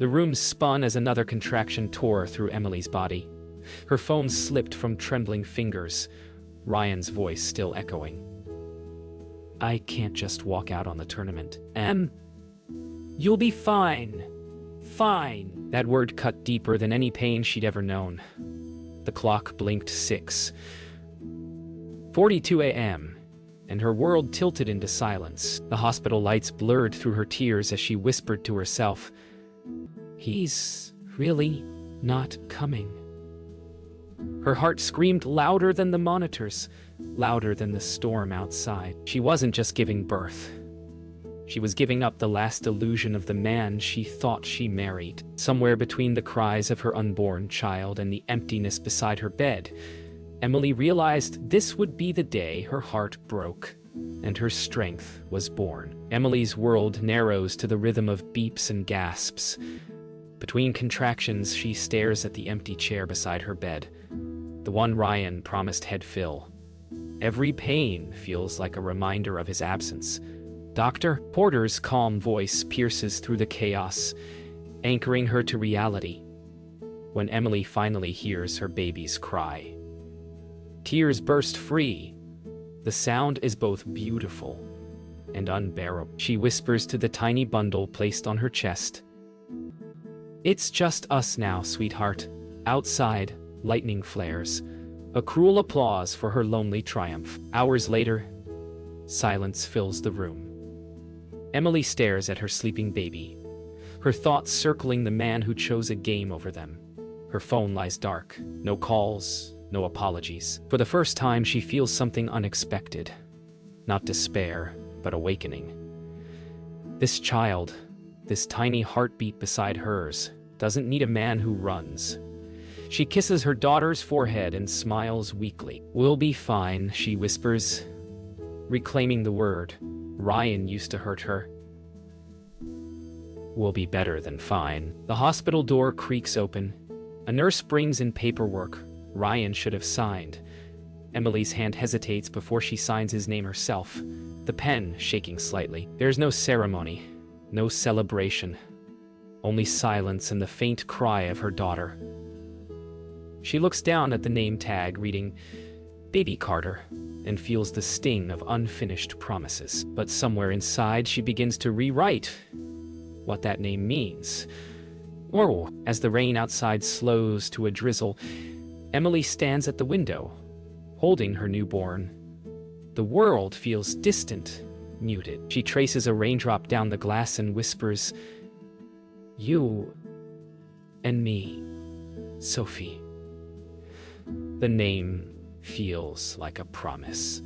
The room spun as another contraction tore through Emily's body. Her phone slipped from trembling fingers, Ryan's voice still echoing. "I can't just walk out on the tournament. You'll be fine. Fine." That word cut deeper than any pain she'd ever known. The clock blinked 6:42 a.m., and her world tilted into silence. The hospital lights blurred through her tears as she whispered to herself, "He's really not coming." Her heart screamed louder than the monitors, louder than the storm outside. She wasn't just giving birth. She was giving up the last illusion of the man she thought she married. Somewhere between the cries of her unborn child and the emptiness beside her bed, Emily realized this would be the day her heart broke, and her strength was born. Emily's world narrows to the rhythm of beeps and gasps. Between contractions, she stares at the empty chair beside her bed, the one Ryan promised he'd fill. Every pain feels like a reminder of his absence. Dr. Porter's calm voice pierces through the chaos, anchoring her to reality. When Emily finally hears her baby's cry, tears burst free. The sound is both beautiful and unbearable. She whispers to the tiny bundle placed on her chest, "It's just us now, sweetheart." Outside, lightning flares, a cruel applause for her lonely triumph. Hours later, silence fills the room. Emily stares at her sleeping baby, her thoughts circling the man who chose a game over them. Her phone lies dark, no calls, no apologies. For the first time, she feels something unexpected. Not despair, but awakening. This child, this tiny heartbeat beside hers, doesn't need a man who runs. She kisses her daughter's forehead and smiles weakly. "We'll be fine," she whispers, reclaiming the word Ryan used to hurt her. "We'll be better than fine." The hospital door creaks open. A nurse brings in paperwork Ryan should have signed. Emily's hand hesitates before she signs his name herself, the pen shaking slightly. There's no ceremony, no celebration, only silence and the faint cry of her daughter. She looks down at the name tag reading "Baby Carter" and feels the sting of unfinished promises. But somewhere inside, she begins to rewrite what that name means. Oh, as the rain outside slows to a drizzle, Emily stands at the window, holding her newborn. The world feels distant, muted. She traces a raindrop down the glass and whispers, "You and me, Sophie." The name feels like a promise.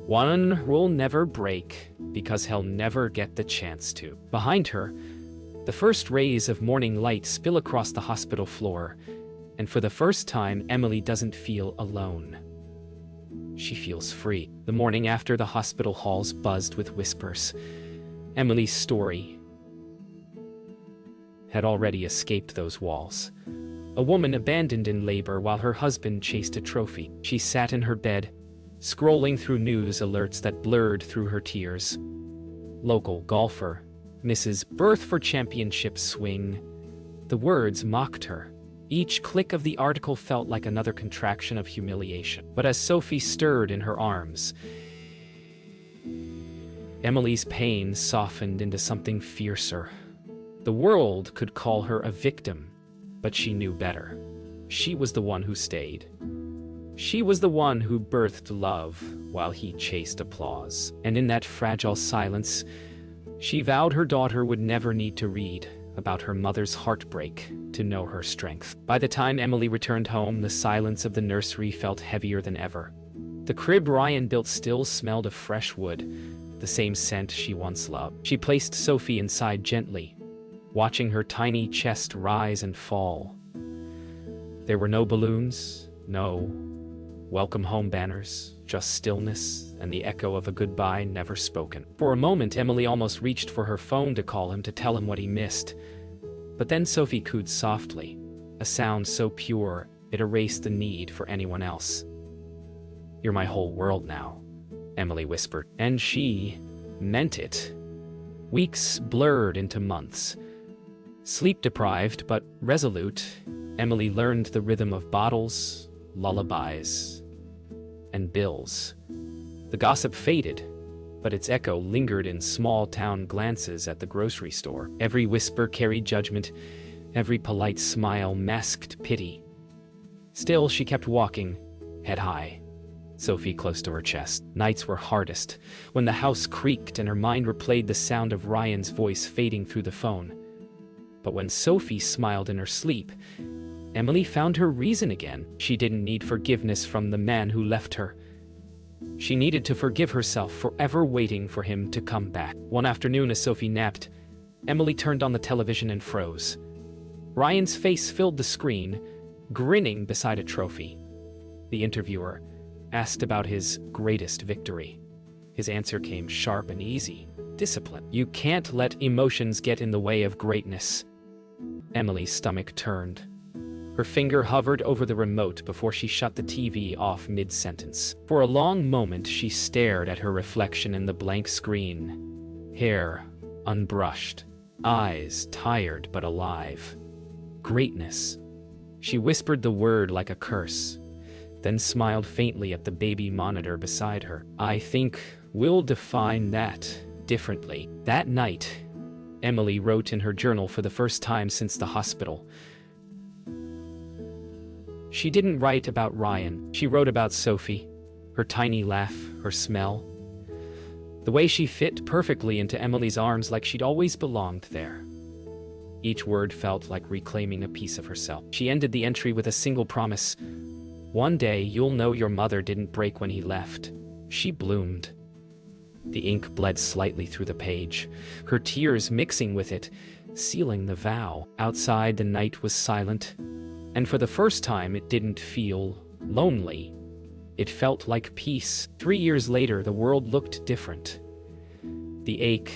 One will never break because he'll never get the chance to. Behind her, the first rays of morning light spill across the hospital floor, and for the first time, Emily doesn't feel alone. She feels free. The morning after, the hospital halls buzzed with whispers. Emily's story had already escaped those walls. A woman abandoned in labor while her husband chased a trophy. She sat in her bed, scrolling through news alerts that blurred through her tears. Local golfer, Mrs. Birth for Championship Swing. The words mocked her. Each click of the article felt like another contraction of humiliation. But as Sophie stirred in her arms, Emily's pain softened into something fiercer. The world could call her a victim, but she knew better. She was the one who stayed. She was the one who birthed love while he chased applause. And in that fragile silence, she vowed her daughter would never need to read about her mother's heartbreak to know her strength. By the time Emily returned home, the silence of the nursery felt heavier than ever. The crib Ryan built still smelled of fresh wood, the same scent she once loved. She placed Sophie inside gently, watching her tiny chest rise and fall. There were no balloons, no welcome home banners, just stillness and the echo of a goodbye never spoken. For a moment, Emily almost reached for her phone to call him to tell him what he missed. But then Sophie cooed softly, a sound so pure it erased the need for anyone else. "You're my whole world now," Emily whispered. And she meant it. Weeks blurred into months. Sleep-deprived but resolute, Emily learned the rhythm of bottles, lullabies, and bills. The gossip faded, but its echo lingered in small-town glances at the grocery store. Every whisper carried judgment, every polite smile masked pity. Still, she kept walking, head high, Sophie close to her chest. Nights were hardest, when the house creaked and her mind replayed the sound of Ryan's voice fading through the phone. But when Sophie smiled in her sleep, Emily found her reason again. She didn't need forgiveness from the man who left her. She needed to forgive herself for ever waiting for him to come back. One afternoon, as Sophie napped, Emily turned on the television and froze. Ryan's face filled the screen, grinning beside a trophy. The interviewer asked about his greatest victory. His answer came sharp and easy. Discipline. You can't let emotions get in the way of greatness. Emily's stomach turned. Her finger hovered over the remote before she shut the TV off mid-sentence. For a long moment, she stared at her reflection in the blank screen. Hair unbrushed, eyes tired but alive. Greatness. She whispered the word like a curse, then smiled faintly at the baby monitor beside her. I think we'll define that differently. That night, Emily wrote in her journal for the first time since the hospital. She didn't write about Ryan. She wrote about Sophie, her tiny laugh, her smell. The way she fit perfectly into Emily's arms, like she'd always belonged there. Each word felt like reclaiming a piece of herself. She ended the entry with a single promise. One day you'll know your mother didn't break when he left. She bloomed. The ink bled slightly through the page, her tears mixing with it, sealing the vow. Outside, the night was silent, and for the first time it didn't feel lonely. It felt like peace. 3 years later, the world looked different. The ache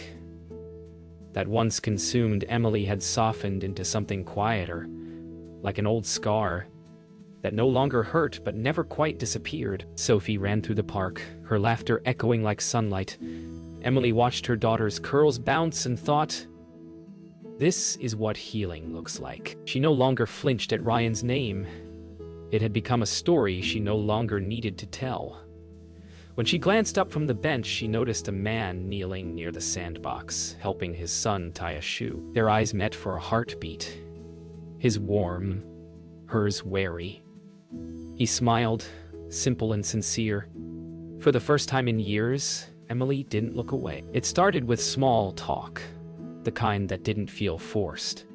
that once consumed Emily had softened into something quieter, like an old scar that no longer hurt but never quite disappeared. Sophie ran through the park, her laughter echoing like sunlight. Emily watched her daughter's curls bounce and thought, this is what healing looks like. She no longer flinched at Ryan's name. It had become a story she no longer needed to tell. When she glanced up from the bench, she noticed a man kneeling near the sandbox, helping his son tie a shoe. Their eyes met for a heartbeat. His warm, hers wary. He smiled, simple and sincere. For the first time in years, Emily didn't look away. It started with small talk, the kind that didn't feel forced.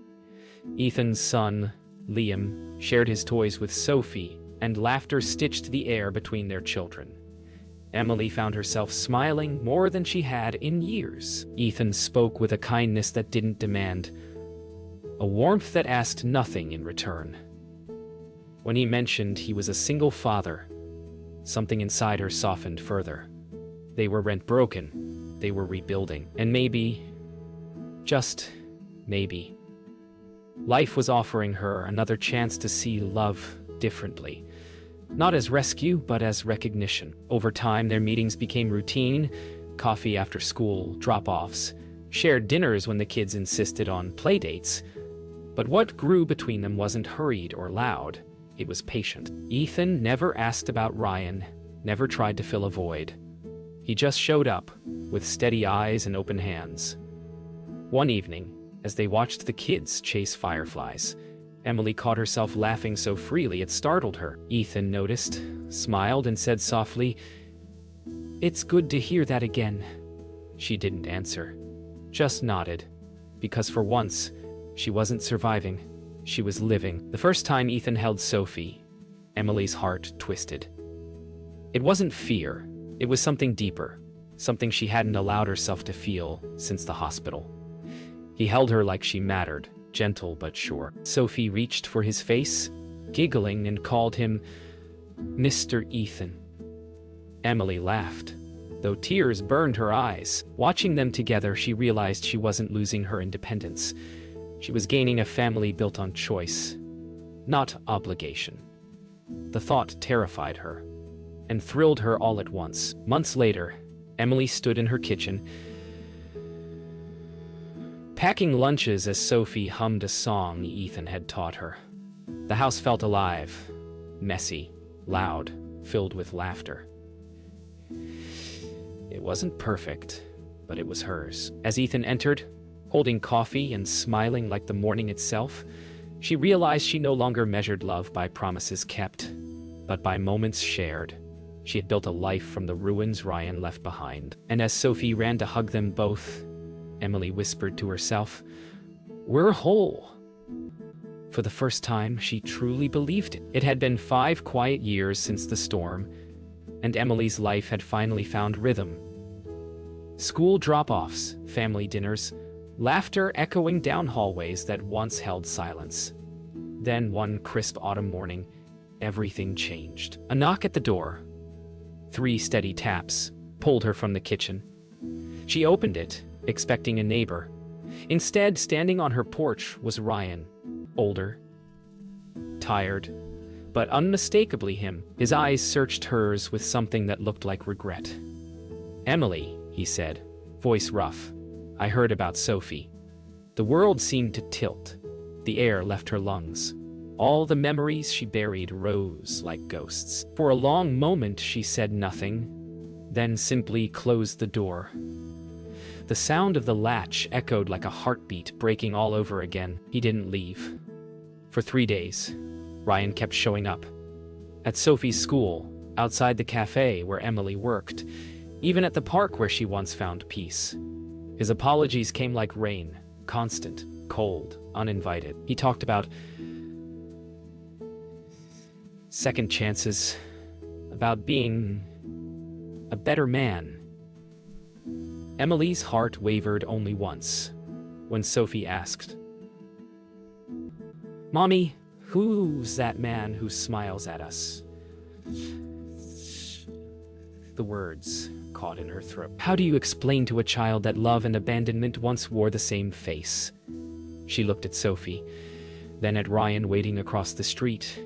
Ethan's son, Liam, shared his toys with Sophie, and laughter stitched the air between their children. Emily found herself smiling more than she had in years. Ethan spoke with a kindness that didn't demand, a warmth that asked nothing in return. When he mentioned he was a single father, something inside her softened further. They were rent-broken, they were rebuilding, and maybe, just maybe, life was offering her another chance to see love differently. Not as rescue, but as recognition. Over time, their meetings became routine: coffee after school, drop-offs, shared dinners when the kids insisted on playdates. But what grew between them wasn't hurried or loud. It was patient. Ethan never asked about Ryan, never tried to fill a void. He just showed up, with steady eyes and open hands. One evening, as they watched the kids chase fireflies, Emily caught herself laughing so freely it startled her. Ethan noticed, smiled, and said softly, "It's good to hear that again." She didn't answer, just nodded, because for once, she wasn't surviving, she was living. The first time Ethan held Sophie, Emily's heart twisted. It wasn't fear, it was something deeper, something she hadn't allowed herself to feel since the hospital. He held her like she mattered, gentle but sure. Sophie reached for his face, giggling, and called him Mr. Ethan. Emily laughed, though tears burned her eyes. Watching them together, she realized she wasn't losing her independence. She was gaining a family built on choice, not obligation. The thought terrified her, and thrilled her all at once. Months later, Emily stood in her kitchen, packing lunches as Sophie hummed a song Ethan had taught her. The house felt alive, messy, loud, filled with laughter. It wasn't perfect, but it was hers. As Ethan entered, holding coffee and smiling like the morning itself, she realized she no longer measured love by promises kept, but by moments shared. She had built a life from the ruins Ryan left behind. And as Sophie ran to hug them both, Emily whispered to herself, "We're whole." For the first time, she truly believed it. It had been 5 quiet years since the storm, and Emily's life had finally found rhythm. School drop-offs, family dinners, laughter echoing down hallways that once held silence. Then one crisp autumn morning, everything changed. A knock at the door. 3 steady taps pulled her from the kitchen. She opened it, expecting a neighbor. Instead, standing on her porch was Ryan, older, tired, but unmistakably him. His eyes searched hers with something that looked like regret. "Emily," he said, voice rough, "I heard about Sophie." The world seemed to tilt. The air left her lungs. All the memories she buried rose like ghosts. For a long moment she said nothing, then simply closed the door. The sound of the latch echoed like a heartbeat breaking all over again. He didn't leave. For 3 days, Ryan kept showing up. At Sophie's school, outside the cafe where Emily worked, even at the park where she once found peace. His apologies came like rain, constant, cold, uninvited. He talked about second chances, about being a better man. Emily's heart wavered only once, when Sophie asked, "Mommy, who's that man who smiles at us?" The words caught in her throat. How do you explain to a child that love and abandonment once wore the same face? She looked at Sophie, then at Ryan waiting across the street,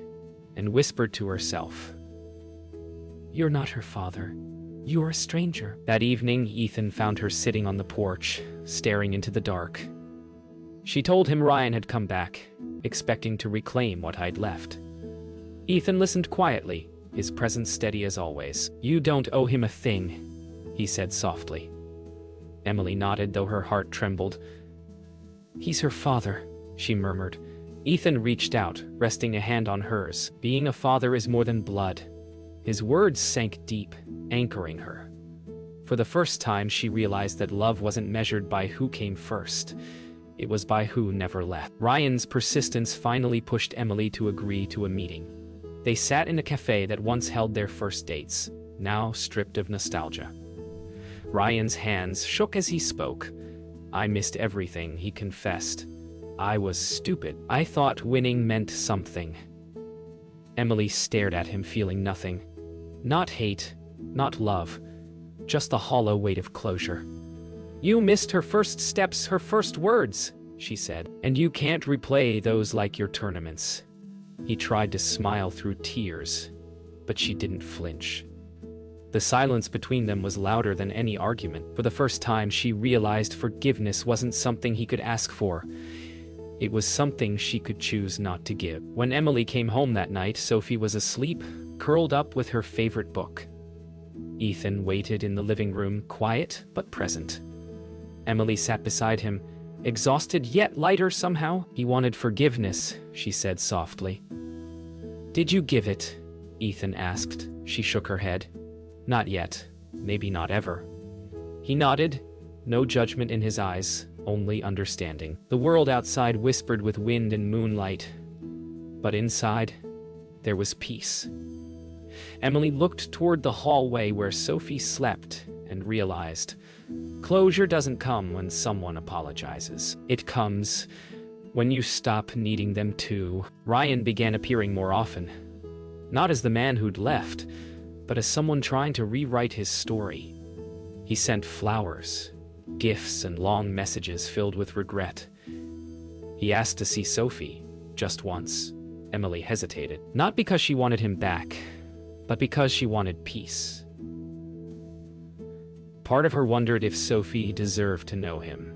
and whispered to herself, "You're not her father. You're a stranger." That evening, Ethan found her sitting on the porch, staring into the dark. She told him Ryan had come back, expecting to reclaim what I'd left. Ethan listened quietly, his presence steady as always. "You don't owe him a thing," he said softly. Emily nodded, though her heart trembled. "He's her father," she murmured. Ethan reached out, resting a hand on hers. "Being a father is more than blood." His words sank deep, anchoring her. For the first time, she realized that love wasn't measured by who came first. It was by who never left. Ryan's persistence finally pushed Emily to agree to a meeting. They sat in a cafe that once held their first dates, now stripped of nostalgia. Ryan's hands shook as he spoke. "I missed everything," he confessed. "I was stupid. I thought winning meant something." Emily stared at him, feeling nothing. Not hate, not love, just the hollow weight of closure. "You missed her first steps, her first words," she said, "and you can't replay those like your tournaments." He tried to smile through tears, but she didn't flinch. The silence between them was louder than any argument. For the first time, she realized forgiveness wasn't something he could ask for. It was something she could choose not to give. When Emily came home that night, Sophie was asleep, curled up with her favorite book. Ethan waited in the living room, quiet but present. Emily sat beside him, exhausted yet lighter somehow. "He wanted forgiveness," she said softly. "Did you give it?" Ethan asked. She shook her head. "Not yet. Maybe not ever." He nodded, no judgment in his eyes, only understanding. The world outside whispered with wind and moonlight, but inside, there was peace. Emily looked toward the hallway where Sophie slept and realized, closure doesn't come when someone apologizes. It comes when you stop needing them to. Ryan began appearing more often, not as the man who'd left, but as someone trying to rewrite his story. He sent flowers, gifts, and long messages filled with regret. He asked to see Sophie, just once. Emily hesitated, not because she wanted him back, but because she wanted peace. Part of her wondered if Sophie deserved to know him.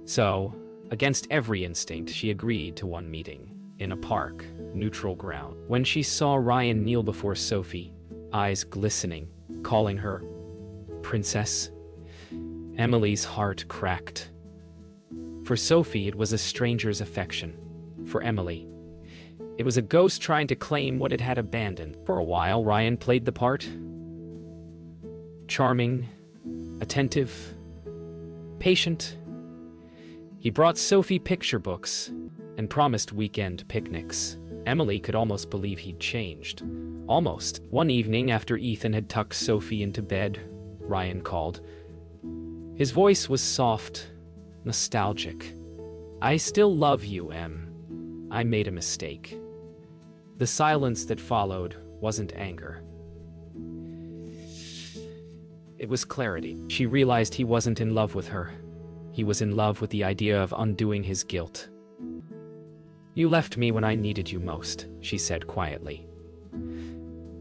So, against every instinct, she agreed to one meeting, in a park, neutral ground. When she saw Ryan kneel before Sophie, eyes glistening, calling her princess, Emily's heart cracked. For Sophie, it was a stranger's affection. For Emily, it was a ghost trying to claim what it had abandoned. For a while, Ryan played the part. Charming, attentive, patient. He brought Sophie picture books and promised weekend picnics. Emily could almost believe he'd changed. Almost. One evening, after Ethan had tucked Sophie into bed, Ryan called. His voice was soft, nostalgic. "I still love you, Em. I made a mistake." The silence that followed wasn't anger. It was clarity. She realized he wasn't in love with her. He was in love with the idea of undoing his guilt. "You left me when I needed you most," she said quietly.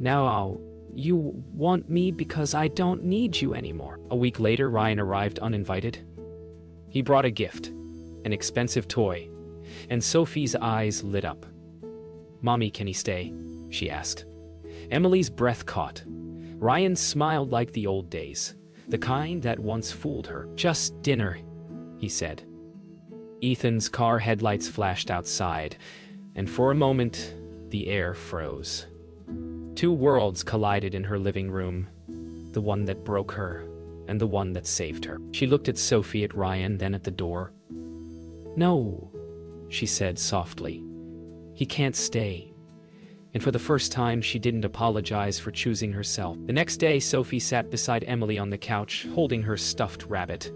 "Now you want me because I don't need you anymore." A week later, Ryan arrived uninvited. He brought a gift, an expensive toy, and Sophie's eyes lit up. "Mommy, can he stay?" she asked. Emily's breath caught. Ryan smiled like the old days, the kind that once fooled her. "Just dinner," he said. Ethan's car headlights flashed outside, and for a moment, the air froze. Two worlds collided in her living room, the one that broke her and the one that saved her. She looked at Sophie, at Ryan, then at the door. "No," she said softly. "He can't stay." And for the first time, she didn't apologize for choosing herself. The next day, Sophie sat beside Emily on the couch, holding her stuffed rabbit.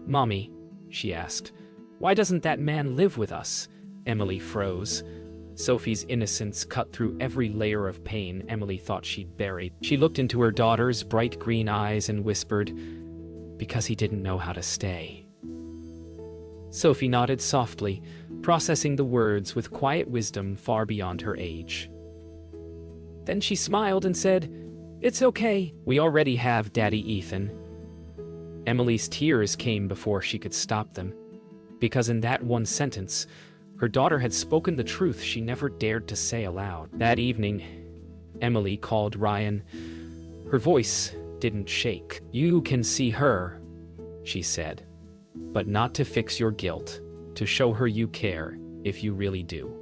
"Mommy," she asked, "why doesn't that man live with us?" Emily froze. Sophie's innocence cut through every layer of pain Emily thought she'd buried. She looked into her daughter's bright green eyes and whispered, "Because he didn't know how to stay." Sophie nodded softly, processing the words with quiet wisdom far beyond her age. Then she smiled and said, "It's okay. We already have Daddy Ethan." Emily's tears came before she could stop them, because in that one sentence, her daughter had spoken the truth she never dared to say aloud. That evening, Emily called Ryan. Her voice didn't shake. "You can see her," she said, "but not to fix your guilt, to show her you care, if you really do."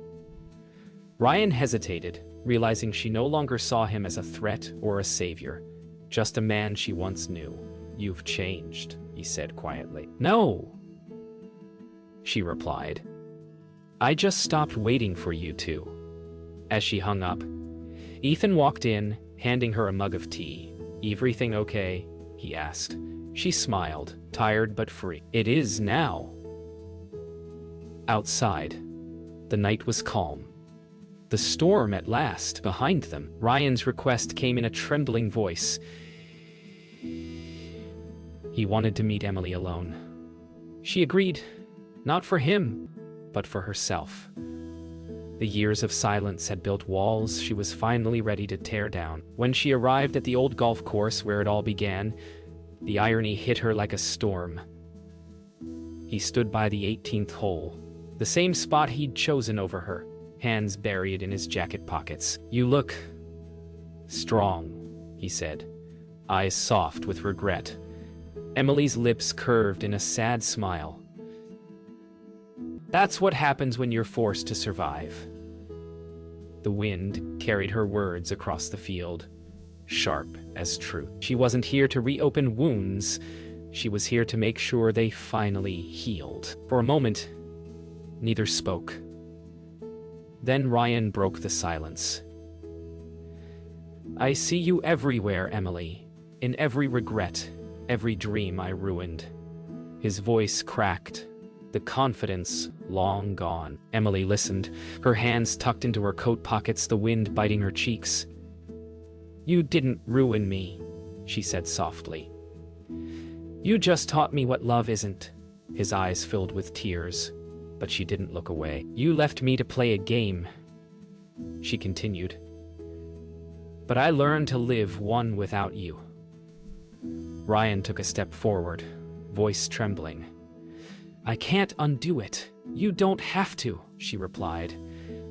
Ryan hesitated, realizing she no longer saw him as a threat or a savior, just a man she once knew. "You've changed," he said quietly. "No," she replied. "I just stopped waiting for you to." As she hung up, Ethan walked in, handing her a mug of tea. "Everything okay?" he asked. She smiled, tired but free. "It is now." Outside, the night was calm. The storm at last behind them. Ryan's request came in a trembling voice. He wanted to meet Emily alone. She agreed, not for him, but for herself. The years of silence had built walls she was finally ready to tear down. When she arrived at the old golf course where it all began, the irony hit her like a storm. He stood by the 18th hole, the same spot he'd chosen over her, hands buried in his jacket pockets. "You look strong," he said, eyes soft with regret. Emily's lips curved in a sad smile. "That's what happens when you're forced to survive." The wind carried her words across the field, sharp as truth. She wasn't here to reopen wounds. She was here to make sure they finally healed. For a moment, neither spoke. Then Ryan broke the silence. "I see you everywhere, Emily, in every regret, every dream I ruined." His voice cracked, the confidence long gone. Emily listened, her hands tucked into her coat pockets, the wind biting her cheeks. "You didn't ruin me," she said softly. "You just taught me what love isn't." His eyes filled with tears, but she didn't look away. "You left me to play a game," she continued. "But I learned to live one without you." Ryan took a step forward, voice trembling. I can't undo it. You don't have to, she replied.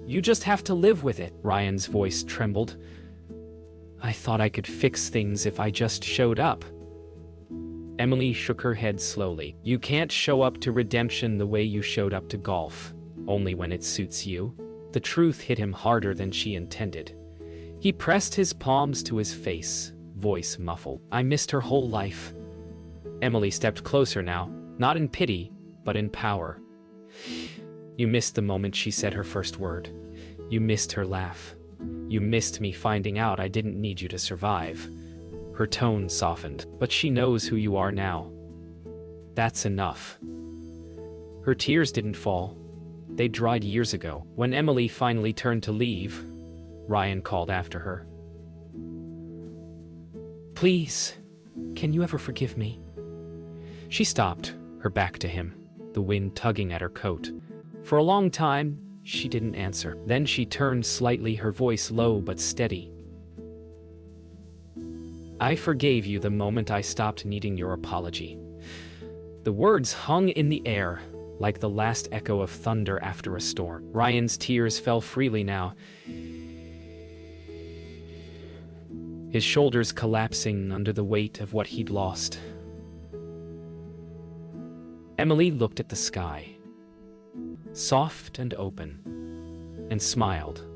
You just have to live with it. Ryan's voice trembled. I thought I could fix things if I just showed up. Emily shook her head slowly. You can't show up to redemption the way you showed up to golf, only when it suits you. The truth hit him harder than she intended. He pressed his palms to his face, voice muffled. I missed her whole life. Emily stepped closer now, not in pity, but in power. You missed the moment she said her first word. You missed her laugh. You missed me finding out I didn't need you to survive. Her tone softened, but she knows who you are now. That's enough. Her tears didn't fall. They dried years ago. When Emily finally turned to leave, Ryan called after her. Please, can you ever forgive me? She stopped, her back to him, the wind tugging at her coat. For a long time, she didn't answer. Then she turned slightly, her voice low but steady. I forgave you the moment I stopped needing your apology. The words hung in the air, like the last echo of thunder after a storm. Ryan's tears fell freely now, his shoulders collapsing under the weight of what he'd lost. Emily looked at the sky, soft and open, and smiled.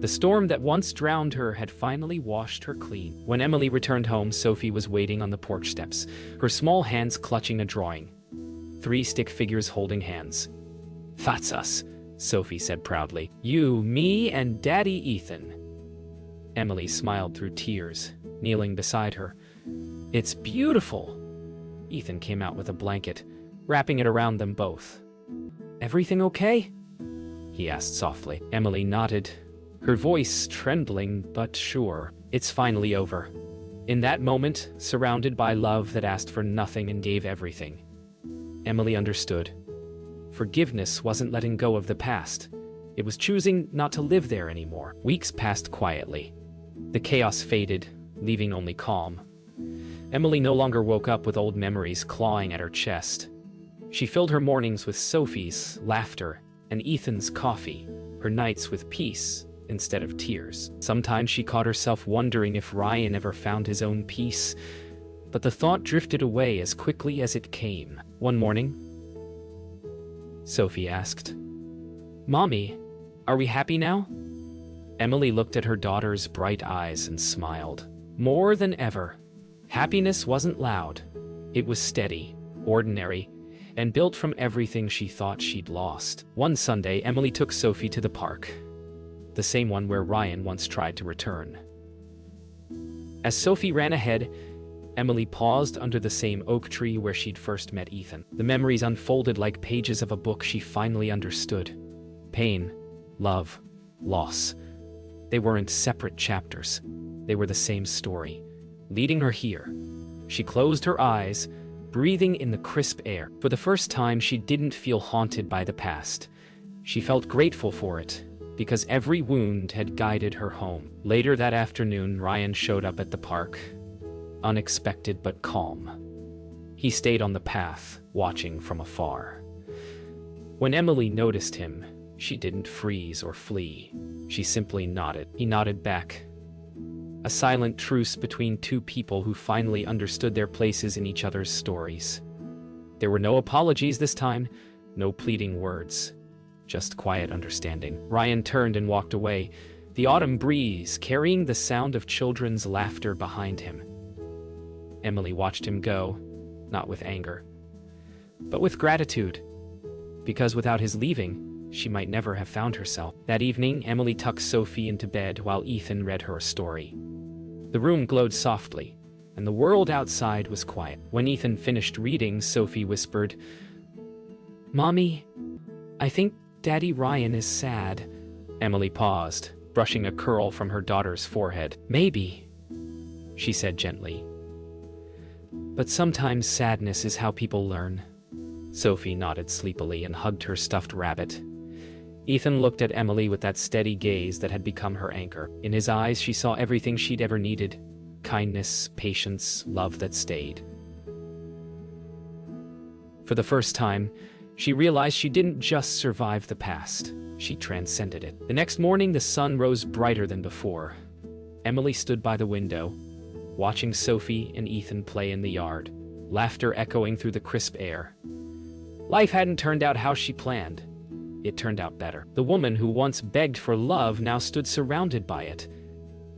The storm that once drowned her had finally washed her clean. When Emily returned home, Sophie was waiting on the porch steps, her small hands clutching a drawing. 3 stick figures holding hands. That's us, Sophie said proudly. You, me, and Daddy Ethan. Emily smiled through tears, kneeling beside her. It's beautiful. Ethan came out with a blanket, wrapping it around them both. Everything okay? He asked softly. Emily nodded, her voice trembling but sure. It's finally over. In that moment, surrounded by love that asked for nothing and gave everything, Emily understood. Forgiveness wasn't letting go of the past. It was choosing not to live there anymore. Weeks passed quietly. The chaos faded, leaving only calm. Emily no longer woke up with old memories clawing at her chest. She filled her mornings with Sophie's laughter and Ethan's coffee, her nights with peace instead of tears. Sometimes she caught herself wondering if Ryan ever found his own peace, but the thought drifted away as quickly as it came. One morning, Sophie asked, Mommy, are we happy now? Emily looked at her daughter's bright eyes and smiled. More than ever. Happiness wasn't loud. It was steady, ordinary, and built from everything she thought she'd lost. One Sunday, Emily took Sophie to the park, the same one where Ryan once tried to return. As Sophie ran ahead, Emily paused under the same oak tree where she'd first met Ethan. The memories unfolded like pages of a book she finally understood. Pain, love, loss. They weren't separate chapters. They were the same story, leading her here. She closed her eyes, breathing in the crisp air. For the first time, she didn't feel haunted by the past. She felt grateful for it, because every wound had guided her home. Later that afternoon, Ryan showed up at the park, unexpected but calm. He stayed on the path, watching from afar. When Emily noticed him, she didn't freeze or flee. She simply nodded. He nodded back. A silent truce between two people who finally understood their places in each other's stories. There were no apologies this time, no pleading words, just quiet understanding. Ryan turned and walked away, the autumn breeze carrying the sound of children's laughter behind him. Emily watched him go, not with anger, but with gratitude, because without his leaving, she might never have found herself. That evening, Emily tucked Sophie into bed while Ethan read her a story. The room glowed softly, and the world outside was quiet. When Ethan finished reading, Sophie whispered, Mommy, I think Daddy Ryan is sad. Emily paused, brushing a curl from her daughter's forehead. Maybe, she said gently. But sometimes sadness is how people learn. Sophie nodded sleepily and hugged her stuffed rabbit. Ethan looked at Emily with that steady gaze that had become her anchor. In his eyes, she saw everything she'd ever needed: kindness, patience, love that stayed. For For the first time, she realized she didn't just survive the past, she transcended it. The next morning, the sun rose brighter than before. Emily stood by the window, watching Sophie and Ethan play in the yard, laughter echoing through the crisp air. Life hadn't turned out how she planned. It turned out better. The woman who once begged for love now stood surrounded by it.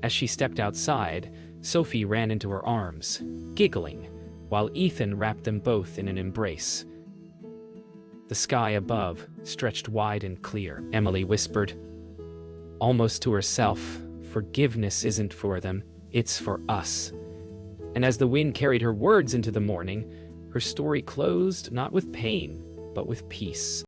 As she stepped outside, Sophie ran into her arms, giggling, while Ethan wrapped them both in an embrace. The sky above stretched wide and clear. Emily whispered, almost to herself, "Forgiveness isn't for them, it's for us." And as the wind carried her words into the morning, her story closed not with pain, but with peace.